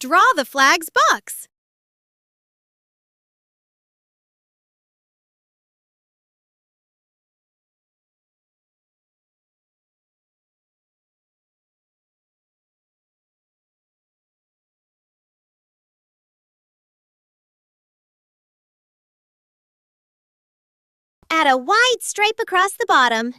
Draw the flag's box. Add a wide stripe across the bottom.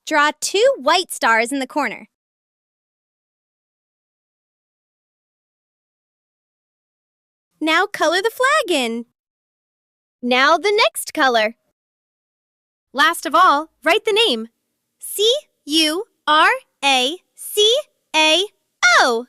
Draw 2 white stars in the corner. Now color the flag in. Now the next color. Last of all, write the name. Curaçao.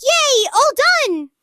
Yay! All done!